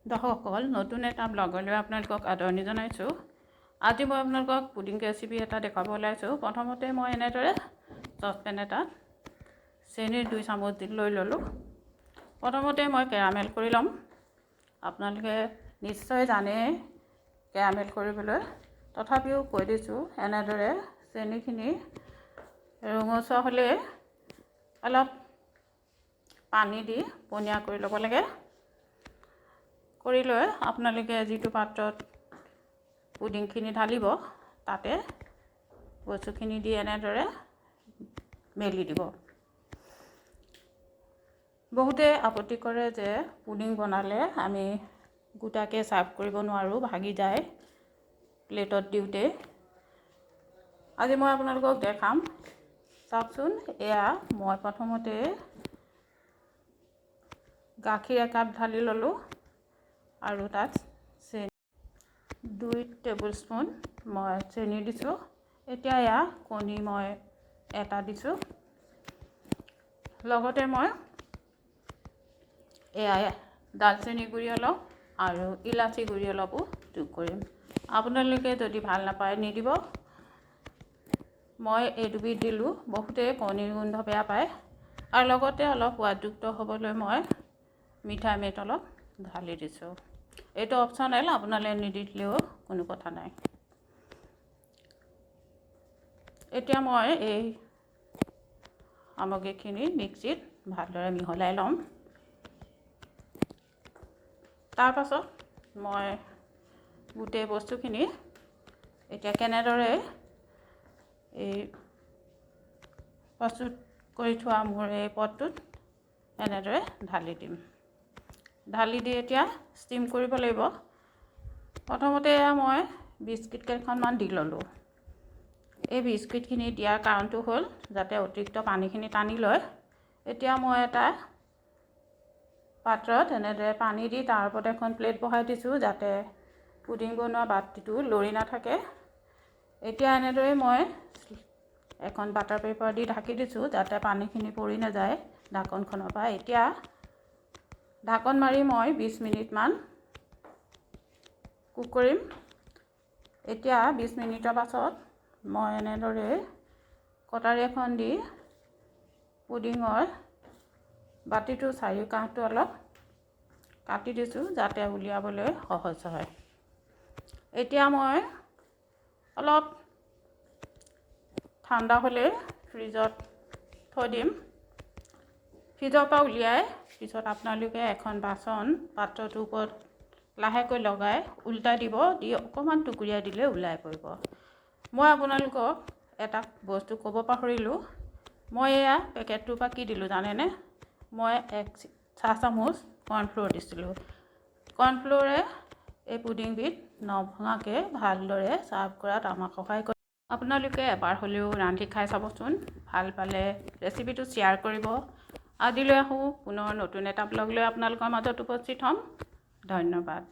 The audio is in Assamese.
দৰ্শকসকল নতুন এটা ব্লগলৈ আপোনালোকক আদৰণি জনাইছোঁ। আজি মই আপোনালোকক পুডিং ৰেচিপি এটা দেখাব ওলাইছোঁ। প্ৰথমতে মই এনেদৰে চচপেন এটাত চেনিৰ 2 চামুচ লৈ ল'লোঁ। প্ৰথমতে মই কেৰামেল কৰি ল'ম। আপোনালোকে নিশ্চয় জানে কেৰামেল কৰিবলৈ, তথাপিও কৈ দিছোঁ। এনেদৰে চেনিখিনি ৰঙচুৱা হ'লে অলপ পানী দি পনীয়া কৰি ল'ব লাগে। কৰি লৈ আপোনালোকে যিটো পাত্ৰত পুডিংখিনি ঢালিব তাতে বস্তুখিনি দি এনেদৰে মেলি দিব। বহুতে আপত্তি কৰে যে পুডিং বনালে আমি গোটাকে সাৰ্ভ কৰিব নোৱাৰোঁ, ভাগি যায় প্লেটত দিওঁতে। আজি মই আপোনালোকক দেখাম। চাওকচোন, এয়া মই প্ৰথমতে গাখীৰ একাপ ঢালি ল'লোঁ আৰু তাত চেনি 2 টেবুল স্পুন মই চেনি দিছোঁ। এতিয়া এয়া কণী মই এটা দিছোঁ। লগতে মই এয়া দালচেনি গুড়ি অলপ আৰু ইলাচি গুড়ি অলপো যোগ কৰিম। আপোনালোকে যদি ভাল নাপায় নিদিব। মই এই দুবিধ দিলোঁ। বহুতে কণীৰ গোন্ধ বেয়া পায় আৰু লগতে অলপ সোৱাদযুক্ত হ'বলৈ মই মিঠা মেট অলপ ঢালি দিছোঁ। এইটো অপশ্যনেল, আপোনালোকে নিদিলেও কোনো কথা নাই। এতিয়া মই এই সামগ্ৰীখিনি মিক্সিত ভালদৰে মিহলাই ল'ম। তাৰপাছত মই গোটেই বস্তুখিনি এতিয়া কেনেদৰে এই প্ৰস্তুত কৰি থোৱা মোৰ এই পটটোত এনেদৰে ঢালি দিম। ঢালি দি এতিয়া ষ্টিম কৰিব লাগিব। প্ৰথমতে মই বিস্কিট কেইখনমান দি ল'লোঁ। এই বিস্কিটখিনি দিয়াৰ কাৰণটো হ'ল যাতে অতিৰিক্ত পানীখিনি টানি লয়। এতিয়া মই এটা পাত্ৰত এনেদৰে পানী দি তাৰ ওপৰত এখন প্লেট বহাই দিছোঁ যাতে পুডিং বনোৱা বাতিটো লৰি নাথাকে। এতিয়া এনেদৰে মই এখন বাটাৰ পেপাৰ দি ঢাকি দিছোঁ যাতে পানীখিনি পৰি নাযায় ঢাকনখনৰ পৰা। এতিয়া ঢাকন মাৰি মই 20 মিনিটমান কুক কৰিম। এতিয়া 20 মিনিটৰ পাছত মই এনেদৰে কটাৰী এখন দি পুডিঙৰ বাতিটো চাৰিওকাষটো অলপ কাটি দিছোঁ যাতে উলিয়াবলৈ সহজ হয়। এতিয়া মই অলপ ঠাণ্ডা হ'লে ফ্ৰিজত থৈ দিম। ফ্ৰিজৰ পৰা উলিয়াই পিছত আপোনালোকে এখন বাচন পাত্ৰটোৰ ওপৰত লাহেকৈ লগাই উল্টাই দিব, দি অকণমান টুকুৰিয়াই দিলে ওলাই পৰিব। মই আপোনালোকক এটা বস্তু ক'ব পাহৰিলোঁ। মই এয়া পেকেটটোৰ পৰা কি দিলোঁ জানেনে? মই 1 চাহ চামুচ কৰ্ণফ্ল'ৰ দিছিলোঁ। কৰ্ণফ্ল'ৰে এই পুডিংবিধ নভঙাকৈ ভালদৰে ছাৰ্ভ কৰাত আমাক সহায় কৰে। আপোনালোকে এবাৰ হ'লেও ৰান্ধি খাই চাবচোন। ভাল পালে ৰেচিপিটো শ্বেয়াৰ কৰিব। আজিলৈ আহোঁ পুনৰ নতুন এটা ব্লগ লৈ আপোনালোকৰ মাজত উপস্থিত হ'ম। ধন্যবাদ।